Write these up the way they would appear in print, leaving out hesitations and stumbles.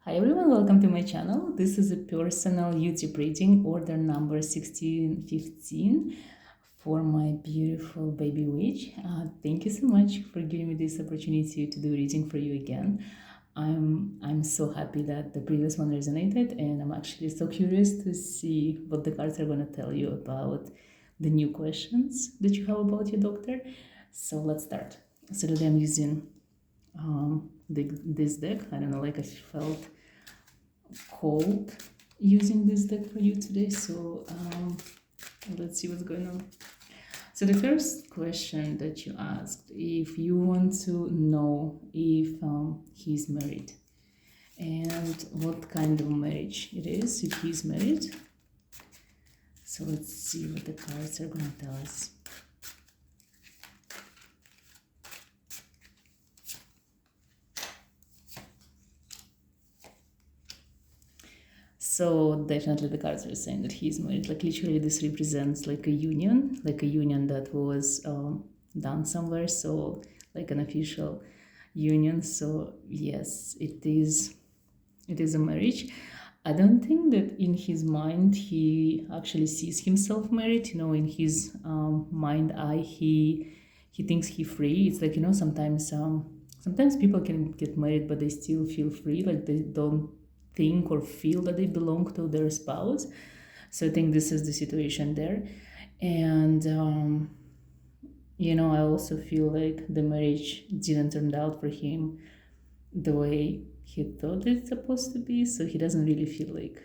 Hi everyone, welcome to my channel. This is a personal YouTube reading, order number 1615 for my beautiful baby witch. Thank you so much for giving me this opportunity to do reading for you again. I'm so happy that the previous one resonated, and I'm actually so curious to see what the cards are going to tell you about the new questions that you have about your doctor. So let's start. So today I'm using this deck. I don't know, like I felt cold using this deck for you today, so let's see what's going on. So the first question that you asked, if you want to know if he's married and what kind of marriage it is, if he's married. So let's see what the cards are going to tell us. So definitely the cards are saying that he's married. Like literally this represents like a union that was done somewhere. So like an official union. So yes, it is a marriage. I don't think that in his mind he actually sees himself married. You know, in his mind eye, he thinks he's free. It's like, you know, sometimes people can get married, but they still feel free. Like they don't think or feel that they belong to their spouse. So I think this is the situation there. And you know, I also feel like the marriage didn't turn out for him the way he thought it's supposed to be, so he doesn't really feel like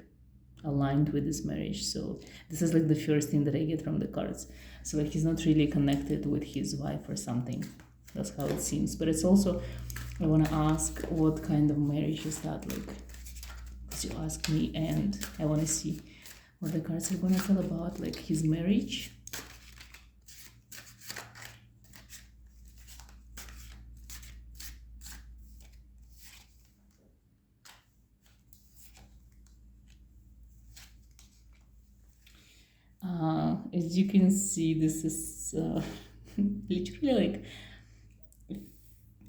aligned with this marriage. So this is like the first thing that I get from the cards. So like he's not really connected with his wife or something. That's how it seems. But it's also, I want to ask, what kind of marriage is that like? You ask me, and I want to see what the cards are going to tell about like his marriage. As you can see, this is literally like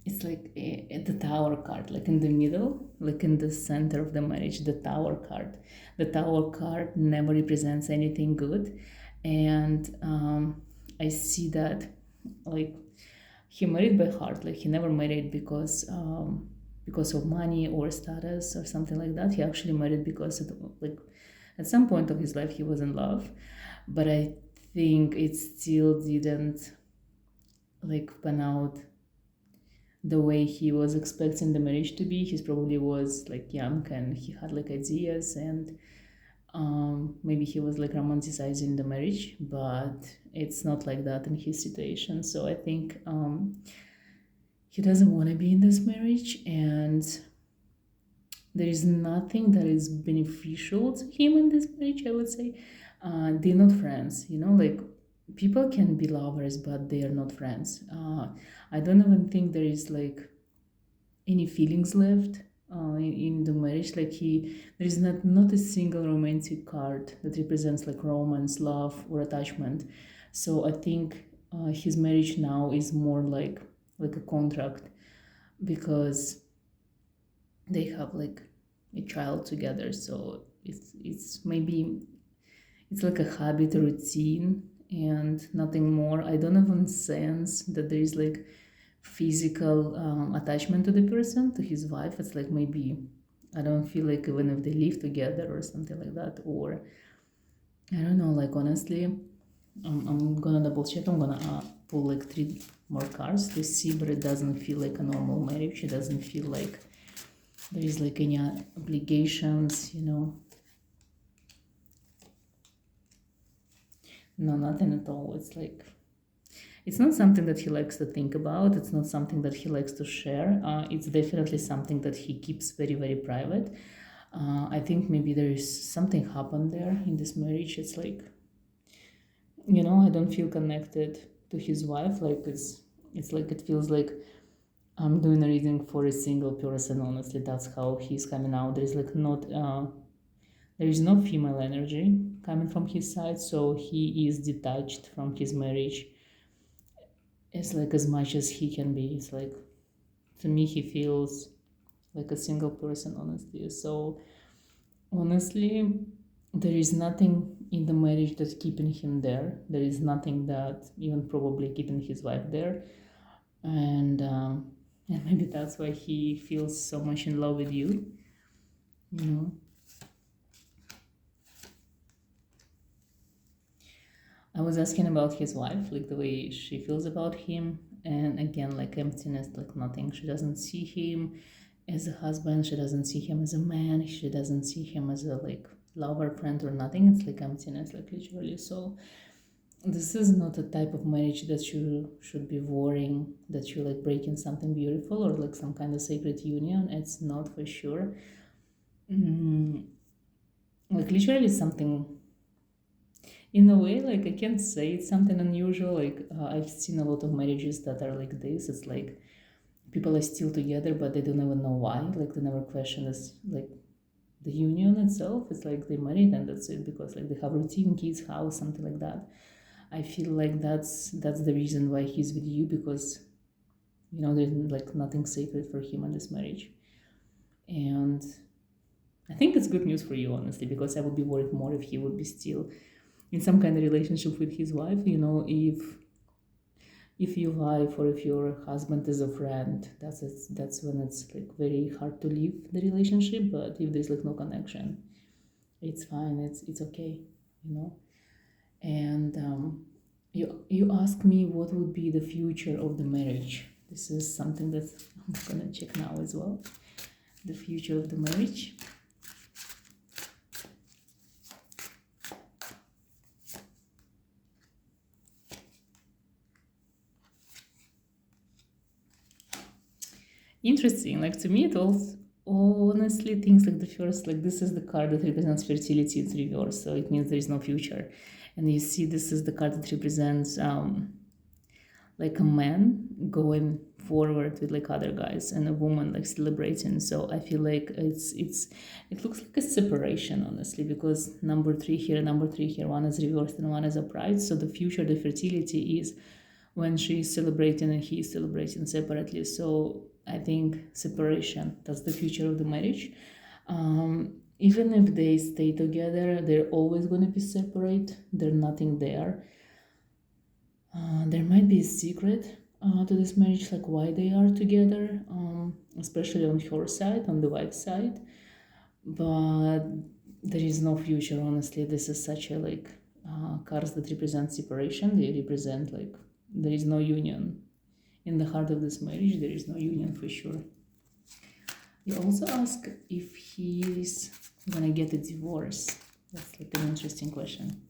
it's like the tower card, like in the middle, like in the center of the marriage, the tower card. The tower card never represents anything good. And I see that like he married by heart, like he never married because of money or status or something like that. He actually married because of, like, at some point of his life he was in love, but I think it still didn't like pan out the way he was expecting the marriage to be. He probably was like young and he had like ideas, and maybe he was like romanticizing the marriage, but it's not like that in his situation. So I think he doesn't want to be in this marriage, and there is nothing that is beneficial to him in this marriage, I would say. They're not friends, you know, like people can be lovers, but they are not friends. I don't even think there is like any feelings left in the marriage. Like there is not a single romantic card that represents like romance, love, or attachment. So I think his marriage now is more like a contract, because they have like a child together. So it's maybe it's like a habit, a routine, and nothing more. I don't even sense that there is like physical attachment to the person, to his wife. It's like maybe I don't feel like even if they live together or something like that, or I don't know. Like honestly, I'm gonna double check. I'm gonna pull like 3 more cards to see, but it doesn't feel like a normal marriage. It doesn't feel like there is like any obligations, you know. No, nothing at all. It's like it's not something that he likes to think about. It's not something that he likes to share. It's definitely something that he keeps very, very private. I think maybe there is something happened there in this marriage. It's like, you know, I don't feel connected to his wife. Like it's like it feels like I'm doing a reading for a single person. Honestly, that's how he's coming out. There is like not there is no female energy coming from his side, so he is detached from his marriage. It's like as much as he can be. It's like, to me, he feels like a single person, honestly. So honestly, there is nothing in the marriage that's keeping him there. There is nothing that even probably keeping his wife there, and maybe that's why he feels so much in love with you. You know, I was asking about his wife, like the way she feels about him, and again, like emptiness, like nothing. She doesn't see him as a husband. She doesn't see him as a man. She doesn't see him as a like lover, friend, or nothing. It's like emptiness, like literally. So this is not a type of marriage that you should be worrying that you're like breaking something beautiful or like some kind of sacred union. It's not for sure. Mm, like literally something in a way, like I can't say it's something unusual. Like I've seen a lot of marriages that are like this. It's like people are still together, but they don't even know why. Like they never question this, like the union itself. It's like they married and that's it, because like they have routine, kids, house, something like that. I feel like that's the reason why he's with you, because there's like nothing sacred for him in this marriage. And I think it's good news for you, honestly, because I would be worried more if he would be still in some kind of relationship with his wife. If your wife or if your husband is a friend, that's when it's like very hard to leave the relationship. But if there's like no connection, it's fine. It's okay, you know. And you ask me what would be the future of the marriage. This is something that I'm gonna check now as well. The future of the marriage. Interesting. Like to me, it all honestly things like the first, like this is the card that represents fertility in reverse, so it means there is no future. And you see, this is the card that represents like a man going forward with like other guys and a woman like celebrating. So I feel like it looks like a separation, honestly, because number three here, one is reversed and one is upright. So the future, the fertility is when she is celebrating and he is celebrating separately. So I think separation, that's the future of the marriage. Even if they stay together, they're always going to be separate. There's nothing there. There might be a secret to this marriage, like why they are together, especially on her side, on the wife side. But there is no future, honestly. This is such a like cards that represent separation. They represent like there is no union. In the heart of this marriage, there is no union for sure. You also ask if he's gonna get a divorce. That's like an interesting question.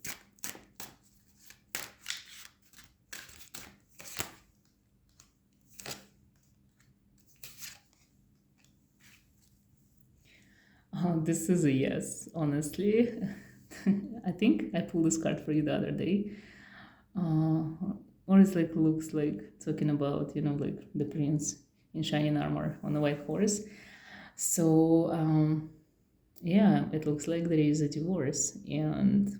This is a yes, honestly. I think I pulled this card for you the other day. Or it's like looks like talking about, like the prince in shining armor on a white horse. So, yeah, it looks like there is a divorce. And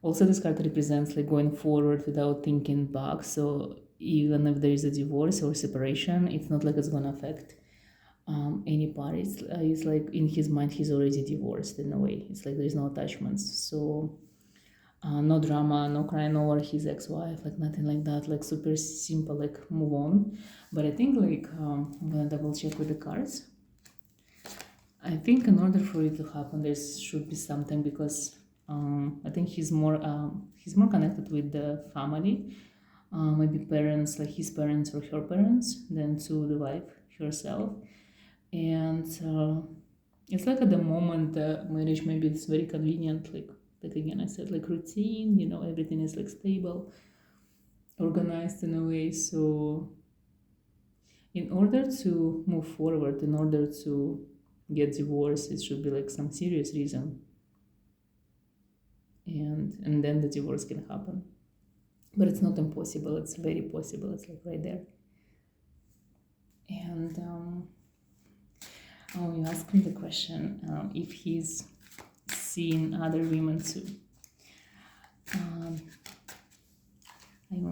also this card represents like going forward without thinking back. So even if there is a divorce or separation, it's not like it's going to affect any parties. It's like in his mind he's already divorced in a way. It's like there's no attachments. So no drama, no crying over his ex-wife, like nothing like that, like super simple, like move on. But I think like I'm gonna double check with the cards. I think in order for it to happen, there should be something, because I think he's more connected with the family, maybe parents, like his parents or her parents, than to the wife herself. And it's like at the moment the marriage maybe it's very convenient, like again I said, like routine, everything is like stable, organized in a way. So in order to move forward, in order to get divorced, it should be like some serious reason, and then the divorce can happen. But it's not impossible, it's very possible, it's like right there. And you asked me the question if he's seen other women too. I'm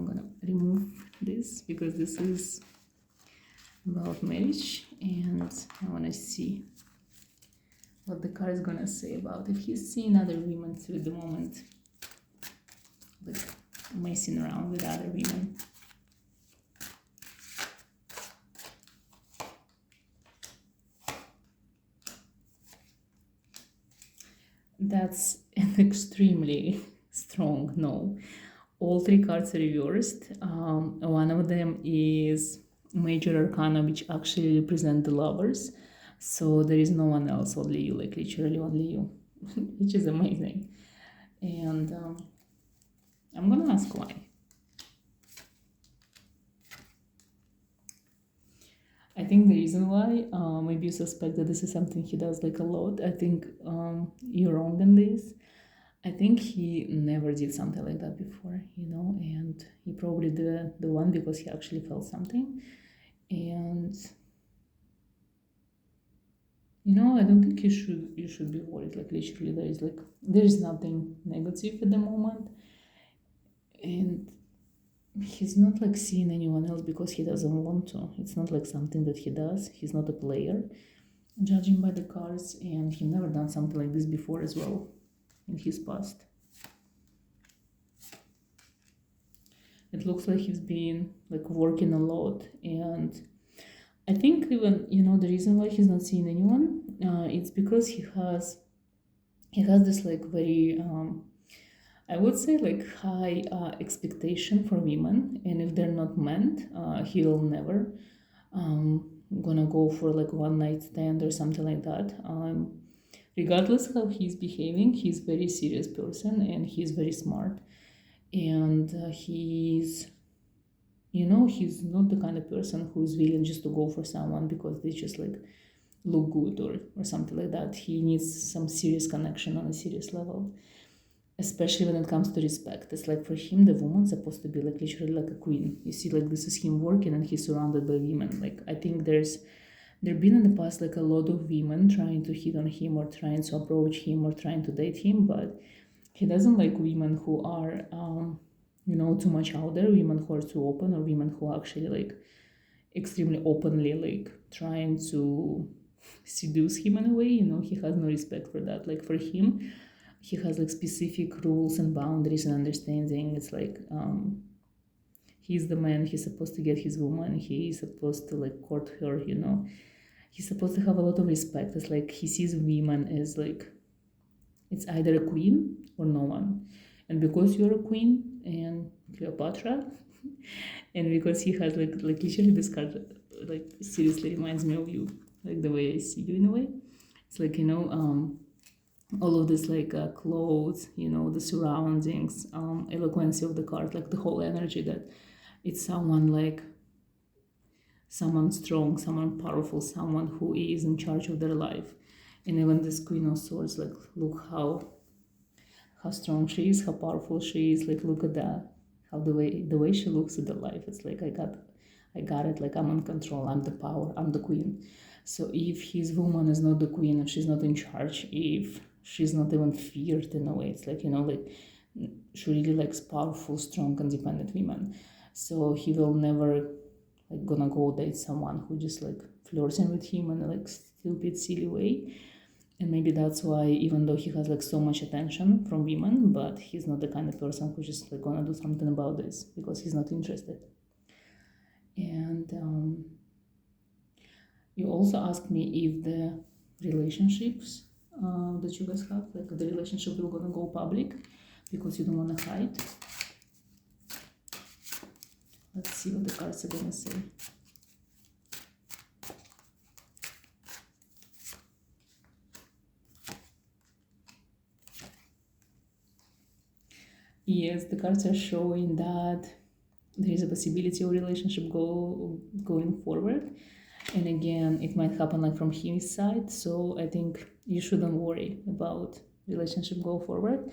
gonna remove this because this is about marriage, and I want to see what the card is gonna say about if he's seeing other women too at the moment, like messing around with other women. That's an extremely strong no. All three cards are reversed. One of them is Major Arcana, which actually represent the lovers. So there is no one else, only you, like literally only you, which is amazing. And I'm gonna ask why. I think the reason why, maybe you suspect that this is something he does like a lot. I think you're wrong in this. I think he never did something like that before, you know, and he probably did the one because he actually felt something. And you know, I don't think you should be worried. Like literally, there is nothing negative at the moment, and he's not like seeing anyone else because he doesn't want to. It's not like something that he does. He's not a player, judging by the cards, and he never done something like this before as well in his past. It looks like he's been like working a lot, and I think even, you know, the reason why he's not seeing anyone, it's because he has this like very I would say like high expectation for women, and if they're not meant, he'll never gonna go for like one night stand or something like that. Regardless how he's behaving, he's very serious person and he's very smart, and he's, you know, he's not the kind of person who's willing just to go for someone because they just like look good or something like that. He needs some serious connection on a serious level, especially when it comes to respect. It's like for him, the woman's supposed to be like literally like a queen. You see, like this is him working and he's surrounded by women. Like I think there been in the past like a lot of women trying to hit on him or trying to approach him or trying to date him, but he doesn't like women who are you know, too much out there, women who are too open, or women who actually like extremely openly like trying to seduce him in a way. You know, he has no respect for that. Like for him, he has like specific rules and boundaries and understanding. It's like he's the man, he's supposed to get his woman, he's supposed to like court her, you know, he's supposed to have a lot of respect. It's like he sees women as like it's either a queen or no one, and because you're a queen and Cleopatra and because he has like literally this card like seriously reminds me of you, like the way I see you in a way. It's like, you know, all of this like clothes, you know, the surroundings, eloquency of the card, like the whole energy that it's someone like someone strong, someone powerful, someone who is in charge of their life. And even this Queen of Swords, like look how strong she is, how powerful she is. Like look at that, how the way she looks at the life. It's like I got it. Like I'm in control. I'm the power. I'm the queen. So if his woman is not the queen, if she's not in charge, if she's not even feared in a way, it's like, you know, like she really likes powerful, strong, independent women. So he will never like gonna go date someone who just like flirting with him in a like stupid, silly way. And maybe that's why, even though he has like so much attention from women, but he's not the kind of person who's just like gonna do something about this because he's not interested. And you also asked me if the relationships that you guys have, like the relationship will gonna go public because you don't want to hide. Let's see what the cards are gonna say. Yes, the cards are showing that there is a possibility of relationship going forward, and again, it might happen like from his side. So I think you shouldn't worry about relationship go forward.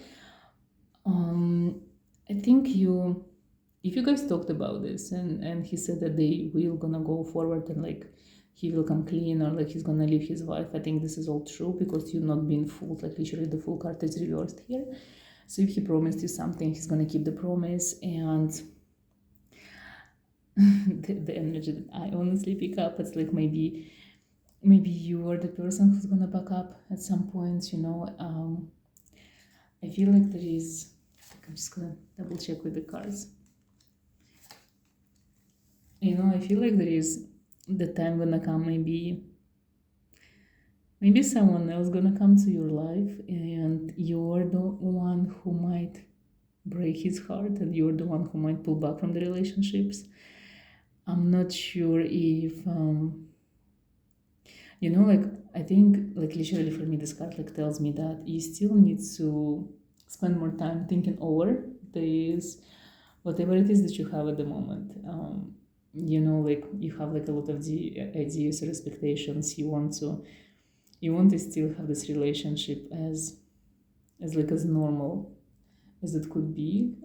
I think if you guys talked about this and he said that they will gonna go forward and like he will come clean or like he's gonna leave his wife, I think this is all true because you're not being fooled. Like literally the full card is reversed here. So if he promised you something, he's gonna keep the promise. And the energy that I honestly pick up. It's like maybe you are the person who's gonna back up at some point, you know. I feel like there is, like, I'm just gonna double check with the cards. You know, I feel like there is the time gonna come, maybe someone else gonna come to your life, and you're the one who might break his heart, and you're the one who might pull back from the relationships. I'm not sure if you know, like, I think, like, literally for me this card like tells me that you still need to spend more time thinking over this, whatever it is that you have at the moment. You know, like, you have like a lot of the ideas or expectations. You want to still have this relationship as like as normal as it could be,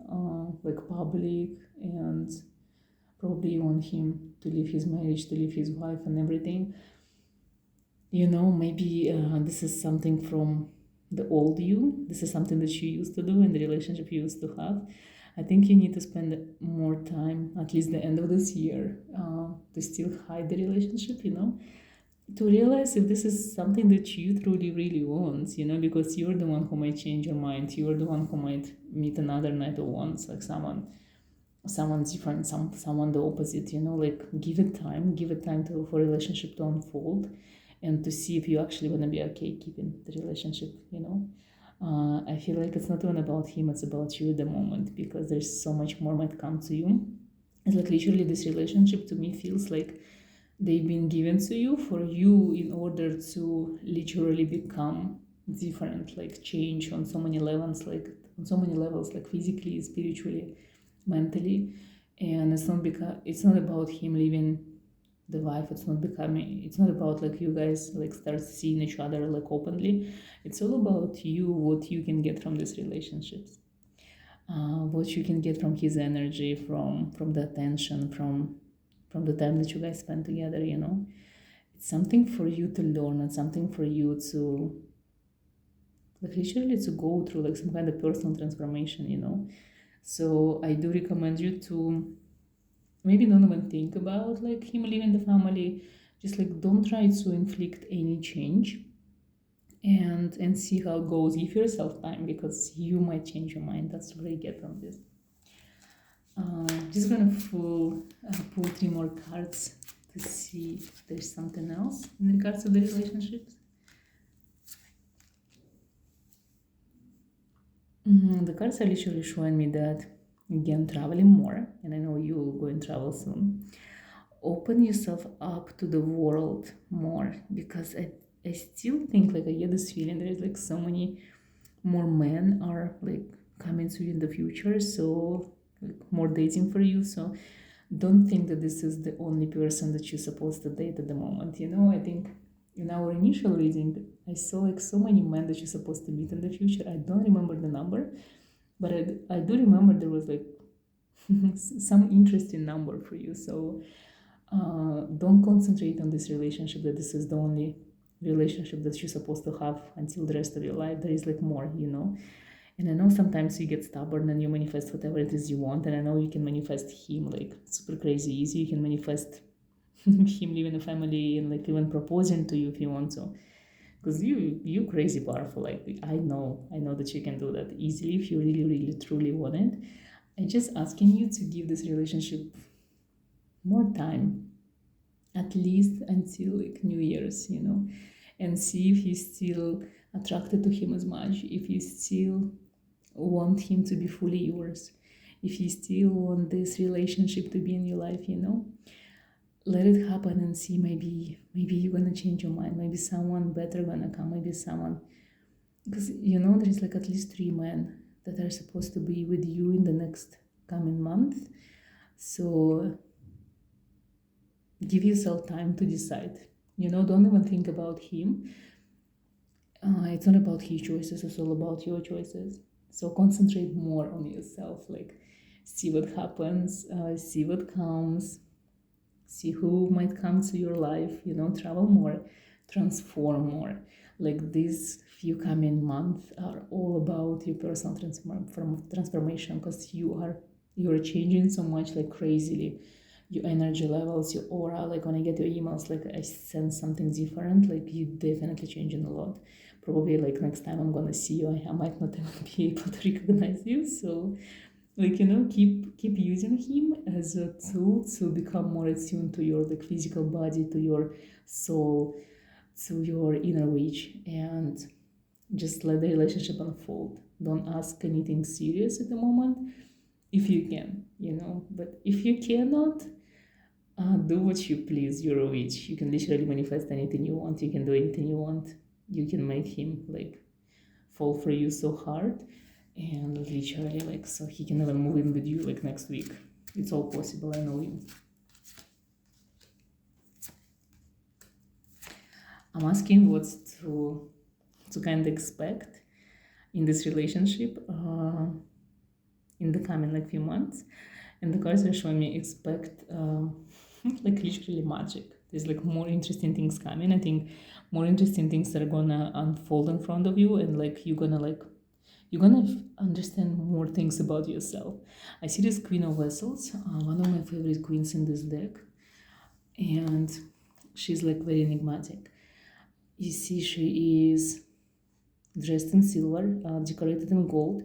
like public, and probably you want him to leave his marriage, to leave his wife and everything. You know, maybe this is something from the old you. This is something that you used to do in the relationship you used to have. I think you need to spend more time, at least the end of this year, to still hide the relationship, you know, to realize if this is something that you truly, really want, you know, because you're the one who might change your mind. You're the one who might meet another night of wands, like someone different, someone the opposite, you know. Like, give it time to for relationship to unfold, and to see if you actually want to be okay keeping the relationship, you know. I feel like it's not even about him, it's about you at the moment, because there's so much more might come to you. It's like literally this relationship to me feels like they've been given to you for you in order to literally become different, like change on so many levels, like physically, spiritually, mentally. And it's not about him leaving the wife. It's not about like you guys like start seeing each other like openly. It's all about you, what you can get from these relationships, what you can get from his energy, from the attention, from the time that you guys spend together, you know. It's something for you to learn, and something for you to, like, literally to go through like some kind of personal transformation, you know. So I do recommend you to maybe don't even think about like him leaving the family. Just like don't try to inflict any change, and see how it goes. Give yourself time, because you might change your mind. That's what I get from this. Just gonna pull three more cards to see if there's something else in regards to the relationships. The cards are literally showing me that, again, traveling more, and I know you will go and travel soon. Open yourself up to the world more, because I still think, like, I get this feeling there is like so many more men are like coming to you in the future, so like more dating for you. So don't think that this is the only person that you're supposed to date at the moment, you know. I think in our initial reading I saw like so many men that you're supposed to meet in the future. I don't remember the number, but I do remember there was like some interesting number for you. So don't concentrate on this relationship, that this is the only relationship that you're supposed to have until the rest of your life. There is like more, you know. And I know sometimes you get stubborn and you manifest whatever it is you want. And I know you can manifest him like super crazy easy. You can manifest him leaving a family and like even proposing to you if you want to. Because you crazy powerful. Like I know that you can do that easily if you really, really, truly want it. I'm just asking you to give this relationship more time, at least until like New Year's, you know, and see if you're still attracted to him as much, if you still want him to be fully yours, if you still want this relationship to be in your life, you know. Let it happen and see, maybe you're gonna change your mind, maybe someone better gonna come, maybe someone, because you know there is like at least three men that are supposed to be with you in the next coming month. So give yourself time to decide, you know. Don't even think about him. It's not about his choices, it's all about your choices. So concentrate more on yourself, like see what happens, see what comes, see who might come to your life, you know. Travel more, transform more. Like these few coming months are all about your personal transformation, because you're changing so much, like crazily. your energy levels, your aura. Like when I get your emails, like I sense something different. Like you definitely changing a lot. Probably like next time I'm gonna see you, I might not even be able to recognize you. So like keep using him as a tool to become more attuned to your like physical body, to your soul, to your inner witch, and just let the relationship unfold. Don't ask anything serious at the moment if you can, but if you cannot, do what you please. You're a witch. You can literally manifest anything you want. You can do anything you want. You can make him like fall for you so hard, and literally like so he can even move in with you like next week. It's all possible. I know you. I'm asking what's to kind of expect in this relationship in the coming like few months, and the cards are showing me expect like literally magic. There's like more interesting things coming. I think more interesting things that are gonna unfold in front of you, and like you're gonna understand more things about yourself. I see this Queen of Vessels, one of my favorite queens in this deck, and she's like very enigmatic. You see, she is dressed in silver, decorated in gold.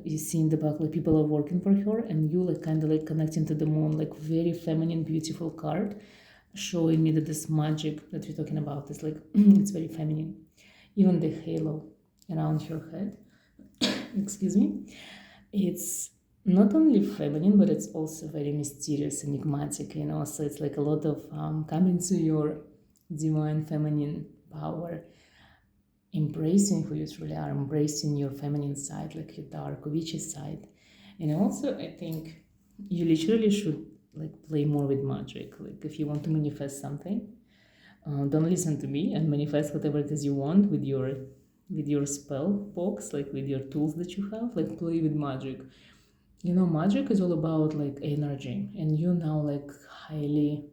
You see in the back like people are working for her, and you like kind of like connecting to the moon, like very feminine, beautiful card, showing me that this magic that you're talking about is like it's very feminine. Even the halo around her head, excuse me, it's not only feminine, but it's also very mysterious, enigmatic, So it's like a lot of coming to your divine feminine power, embracing who you truly are, embracing your feminine side, like your dark witchy side. And also, I think you literally should like play more with magic. Like if you want to manifest something, don't listen to me and manifest whatever it is you want with your spell box, like with your tools that you have. Like play with magic. Magic is all about like energy, and you now like highly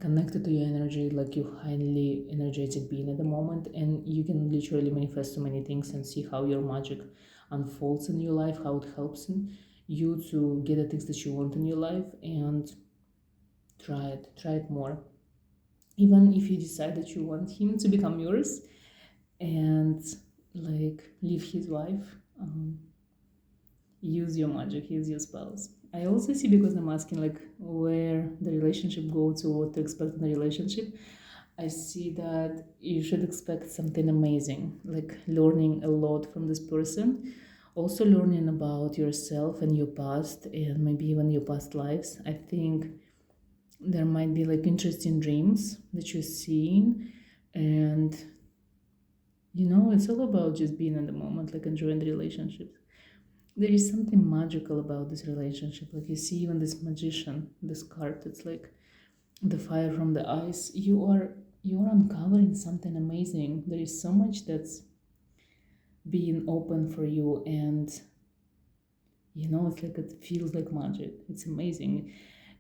connected to your energy, like you're highly energetic being at the moment, and you can literally manifest so many things and see how your magic unfolds in your life, how it helps you to get the things that you want in your life. And try it more. Even if you decide that you want him to become yours and like leave his wife, use your magic, use your spells. I also see, because I'm asking like where the relationship goes or what to expect in the relationship, I see that you should expect something amazing, like learning a lot from this person, also learning about yourself and your past, and maybe even your past lives. I think there might be like interesting dreams that you're seeing, and it's all about just being in the moment, like enjoying the relationship. There is something magical about this relationship. Like you see even this magician, this card, it's like the fire from the ice. You are uncovering something amazing. There is so much that's being open for you, and it's like it feels like magic. It's amazing.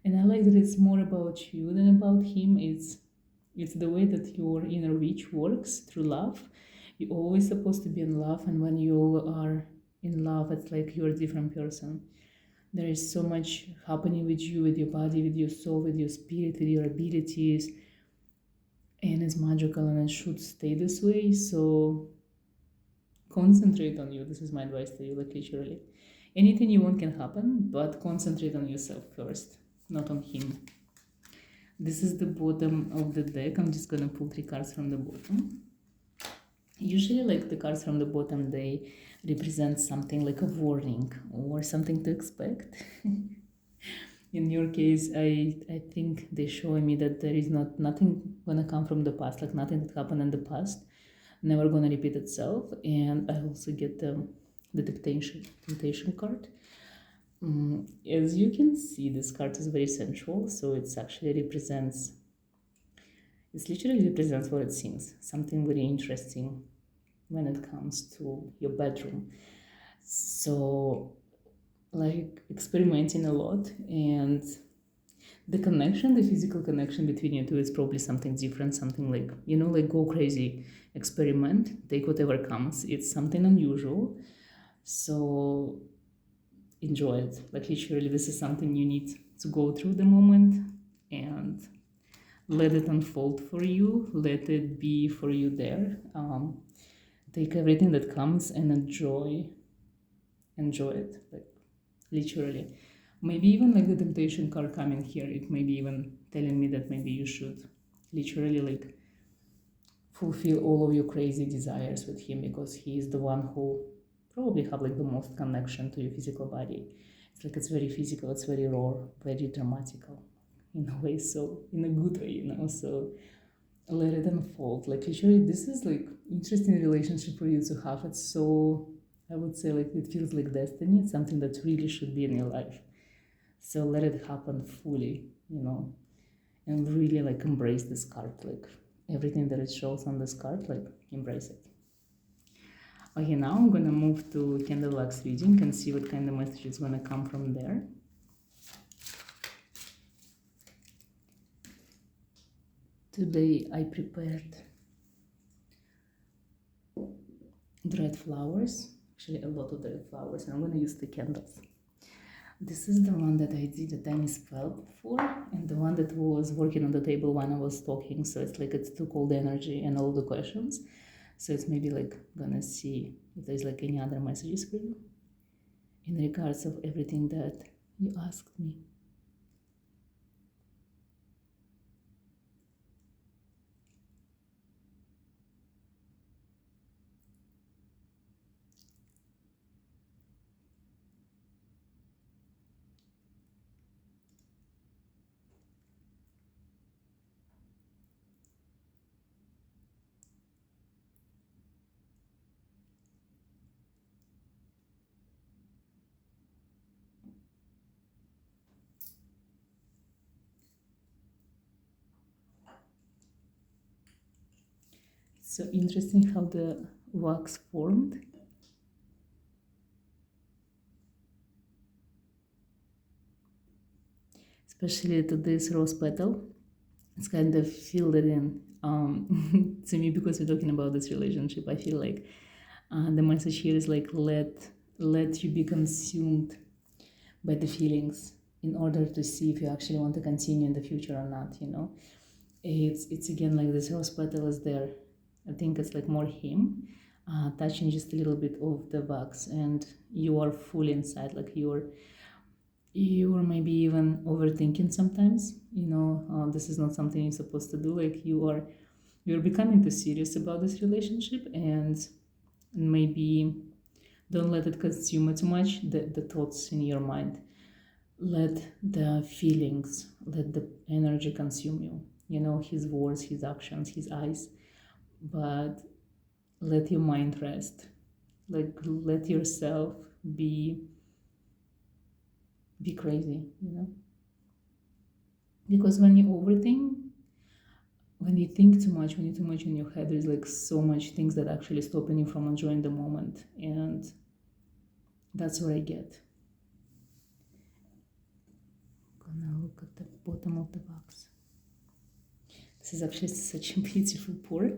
And I like that it's more about you than about him. It's the way that your inner witch works through love. You're always supposed to be in love, and when you are in love, it's like you're a different person. There is so much happening with you, with your body, with your soul, with your spirit, with your abilities, and it's magical, and it should stay this way. So concentrate on you. This is my advice to you, like literally. Anything you want can happen, but concentrate on yourself first, not on him. This is the bottom of the deck. I'm just gonna pull 3 cards from the bottom. Usually, like the cards from the bottom, they represent something like a warning or something to expect. In your case, I think they're showing me that there is nothing gonna come from the past, like nothing that happened in the past, never gonna repeat itself. And I also get the temptation card. As you can see, this card is very sensual, so it literally represents what it seems, something very interesting when it comes to your bedroom. So like experimenting a lot, and the physical connection between you two is probably something different, something like, like go crazy, experiment, take whatever comes. It's something unusual. So enjoy it. Like literally, this is something you need to go through the moment and let it unfold for you, let it be for you there. Take everything that comes and enjoy it, like literally. Maybe even like the temptation card coming here, it may be even telling me that maybe you should literally like fulfill all of your crazy desires with him, because he is the one who probably have like the most connection to your physical body. It's like it's very physical, it's very raw, very dramatical in a way, so in a good way, so let it unfold. Like literally this is like interesting relationship for you to have. It's so, I would say, like it feels like destiny. It's something that really should be in your life. So let it happen fully, and really like embrace this card, like everything that it shows on this card, like embrace it. Okay, now I'm gonna move to candle wax reading and see what kind of message is gonna come from there. Today I prepared dried flowers, actually a lot of dried flowers, and I'm gonna use the candles. This is the one that I did a tiny spell before, and the one that was working on the table when I was talking, so it's like it took all the energy and all the questions. So it's maybe like gonna see if there's like any other messages for you in regards of everything that you asked me. It's so interesting how the wax formed. Especially to this rose petal. It's kind of filled it in to me, because we're talking about this relationship. I feel like the message here is like let you be consumed by the feelings in order to see if you actually want to continue in the future or not. It's again like this rose petal is there. I think it's like more him touching just a little bit of the wax, and you are fully inside, like you're maybe even overthinking sometimes. This is not something you're supposed to do. Like you're becoming too serious about this relationship, and maybe don't let it consume too much, the thoughts in your mind. Let the feelings, let the energy consume you. His words, his actions, his eyes. But let your mind rest. Like let yourself be crazy. Because when you overthink, when you think too much, when you're too much in your head, there's like so much things that actually stopping you from enjoying the moment. And that's what I get. I'm gonna look at the bottom of the box. This is actually such a beautiful pour.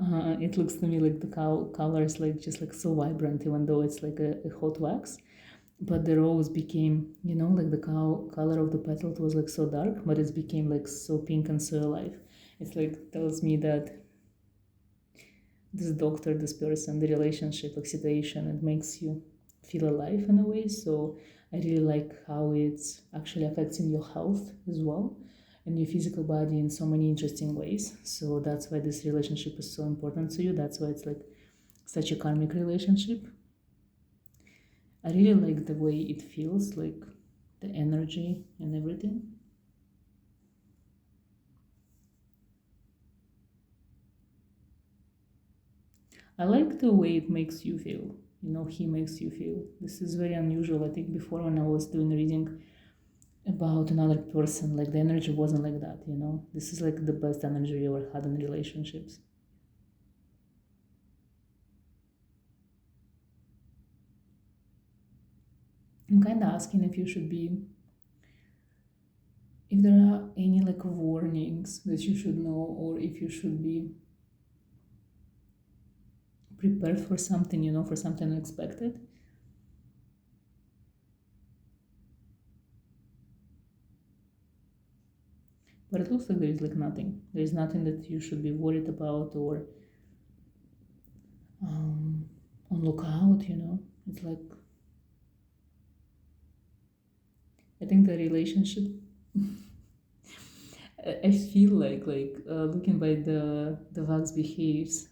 It looks to me like the color is like just like so vibrant, even though it's like a hot wax. But the rose became, like the color of the petal was like so dark, but it became like so pink and so alive. It's like tells me that this doctor, this person, the relationship, like situation, it makes you feel alive in a way. So I really like how it's actually affecting your health as well and your physical body in so many interesting ways. So that's why this relationship is so important to you. That's why it's like such a karmic relationship. I really like the way it feels, like the energy and everything. I like the way it makes you feel. He makes you feel. This is very unusual. I think before when I was doing reading about another person, like the energy wasn't like that. This is like the best energy you ever had in relationships. I'm kind of asking if there are any like warnings that you should know, or if you should be prepared for something, for something unexpected. but it looks like there is like nothing. There is nothing that you should be worried about or um, on lookout. It's like I think the relationship. I feel like looking by the Vax behaves.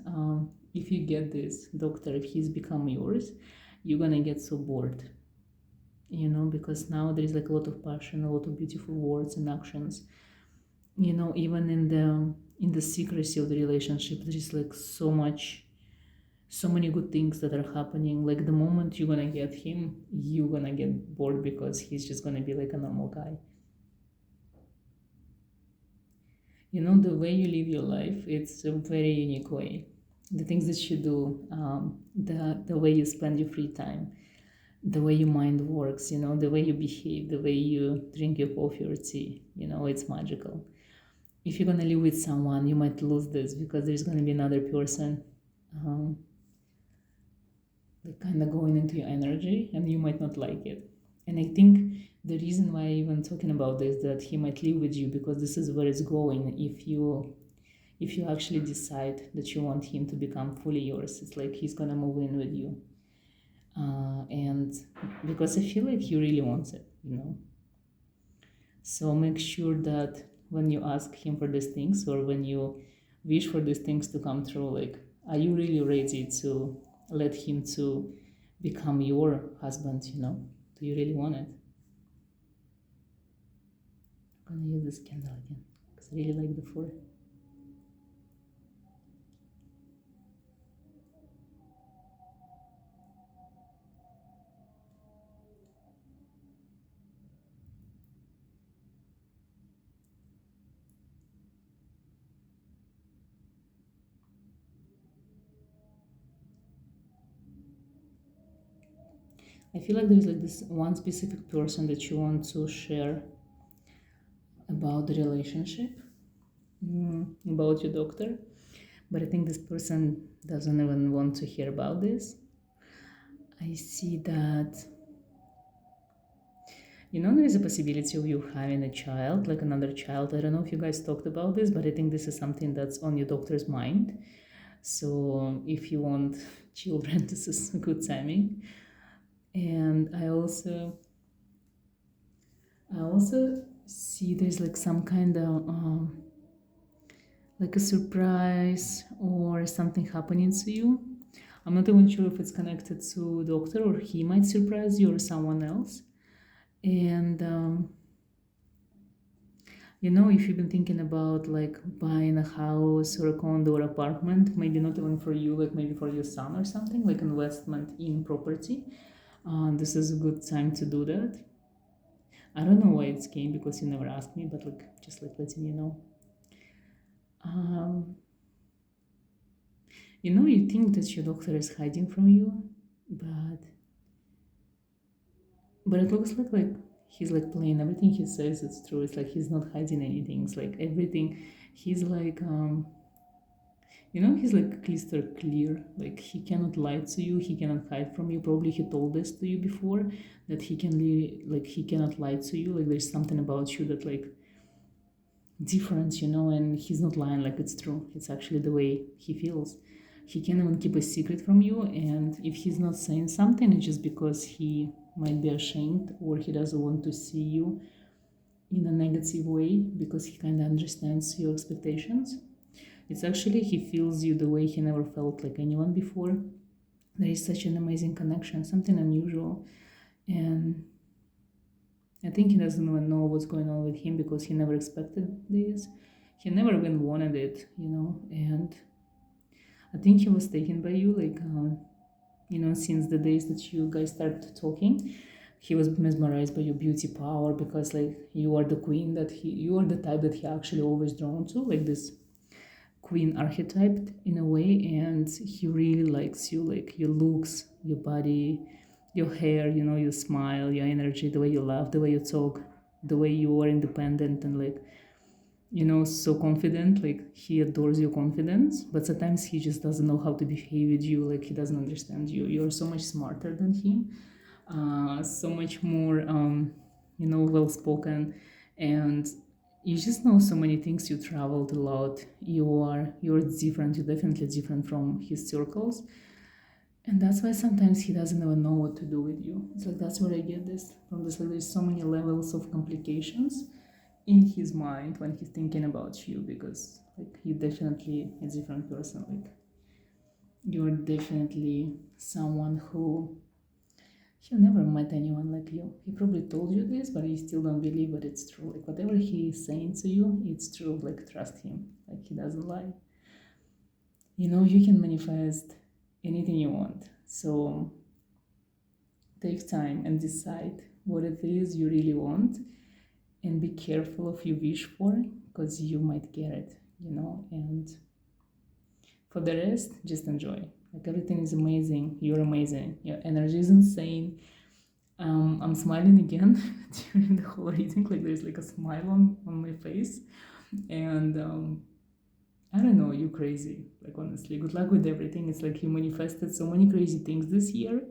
If you get this doctor, if he's become yours, you're gonna get so bored. Because now there is like a lot of passion, a lot of beautiful words and actions. Even in the secrecy of the relationship, there is like so many good things that are happening. Like the moment you're gonna get him, you're gonna get bored because he's just gonna be like a normal guy. The way you live your life, it's a very unique way. The things that you do, the way you spend your free time, the way your mind works, the way you behave, the way you drink your coffee or tea, it's magical. If you're gonna live with someone, you might lose this because there's gonna be another person, um, like kind of going into your energy, and you might not like it. And I think the reason why I'm even talking about this, that he might live with you, because this is where it's going. If you actually decide that you want him to become fully yours, it's like he's gonna move in with you. And because I feel like he really wants it. So make sure that when you ask him for these things, or when you wish for these things to come true, like, are you really ready to let him to become your husband? Do you really want it? I'm gonna use this candle again because I really like the four. I feel like there's like this one specific person that you want to share about the relationship, about your doctor, but I think this person doesn't even want to hear about this. I see that, there is a possibility of you having a child, like another child. I don't know if you guys talked about this, but I think this is something that's on your doctor's mind. So if you want children, this is good timing. And I also see there's like some kind of like a surprise or something happening to you. I'm not even sure if it's connected to doctor, or he might surprise you, or someone else. And if you've been thinking about like buying a house or a condo or apartment, maybe not even for you, like maybe for your son or something, like investment in property, this is a good time to do that. I don't know why it came, because you never asked me, but like just like letting you know. Um, you think that your doctor is hiding from you, but it looks like he's like playing everything he says. It's true. It's like he's not hiding anything. It's like everything. He's like he's like crystal clear. Like he cannot lie to you. He cannot hide from you. Probably he told this to you before, that he can like he cannot lie to you. Like there's something about you that like different, and he's not lying, like it's true. It's actually the way he feels. He can't even keep a secret from you, and if he's not saying something, it's just because he might be ashamed, or he doesn't want to see you in a negative way, because he kind of understands your expectations. It's actually he feels you the way he never felt like anyone before. There is such an amazing connection, something unusual, and I think he doesn't even know what's going on with him, because he never expected this. He never even wanted it. And I think he was taken by you, like, since the days that you guys started talking. He was mesmerized by your beauty power, because, like, you are the queen you are the type that he actually always drawn to, like this queen archetype in a way. And he really likes you, like your looks, your body, your hair, your smile, your energy, the way you laugh, the way you talk, the way you are independent and like, so confident. Like he adores your confidence, but sometimes he just doesn't know how to behave with you. Like he doesn't understand you. You're so much smarter than him, so much more, well spoken, and you just know so many things. You traveled a lot. You're different. You're definitely different from his circles, and that's why sometimes he doesn't even know what to do with you. It's like that's where I get this from. This like there's so many levels of complications in his mind when he's thinking about you, because like you definitely a different person. Like you're definitely someone who he never met anyone like you. He probably told you this, but you still don't believe that it's true. Like whatever he is saying to you, it's true. Like trust him. Like he doesn't lie. You know, you can manifest anything you want. So take time and decide what it is you really want, and be careful of you wish for, because you might get it, you know. And for the rest, just enjoy. Like everything is amazing. You're amazing. Your energy is insane. I'm smiling again during the whole reading. Like there's like a smile on my face, and I don't know. You crazy. Like honestly, good luck with everything. It's like you manifested so many crazy things this year,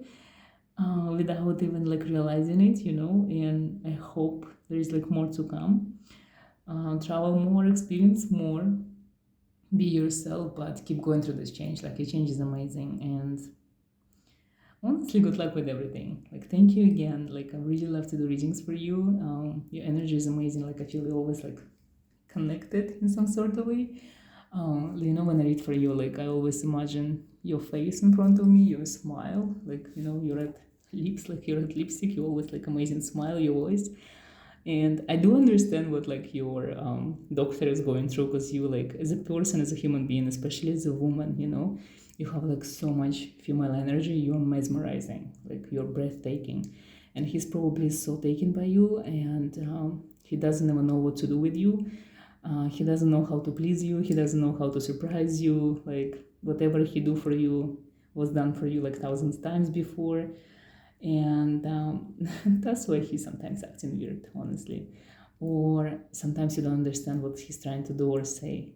without even like realizing it, you know. And I hope there is like more to come. Travel more, experience more, be yourself, but keep going through this change. Like, your change is amazing. And honestly, good luck with everything. Like, thank you again. Like, I really love to do readings for you. Your energy is amazing. Like, I feel you're always like connected in some sort of way. You know, when I read for you, like, I always imagine your face in front of me, your smile, like, you know, your red lips, like your red lipstick, you always like amazing smile, your voice. And I do understand what like your doctor is going through, because you like as a person, as a human being, especially as a woman, you know, you have like so much female energy. You're mesmerizing, like you're breathtaking, and he's probably so taken by you, and he doesn't even know what to do with you. He doesn't know how to please you. He doesn't know how to surprise you. Like whatever he do for you was done for you like thousands times before, and that's why he's sometimes acting weird, honestly. Or sometimes you don't understand what he's trying to do or say.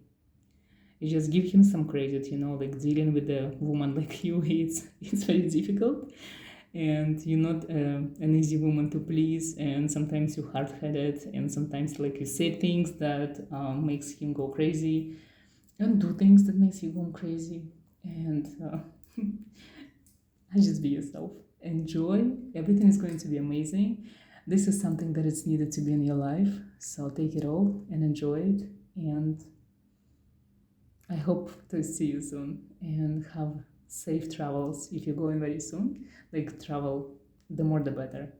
You just give him some credit, you know, like dealing with a woman like you, it's very difficult, and you're not an easy woman to please, and sometimes you're hard-headed, and sometimes like you say things that makes him go crazy, and do things that makes you go crazy, and just be yourself. Enjoy. Everything is going to be amazing. This is something that is needed to be in your life. So take it all and enjoy it. And I hope to see you soon and have safe travels if you're going very soon. Like travel, the more the better.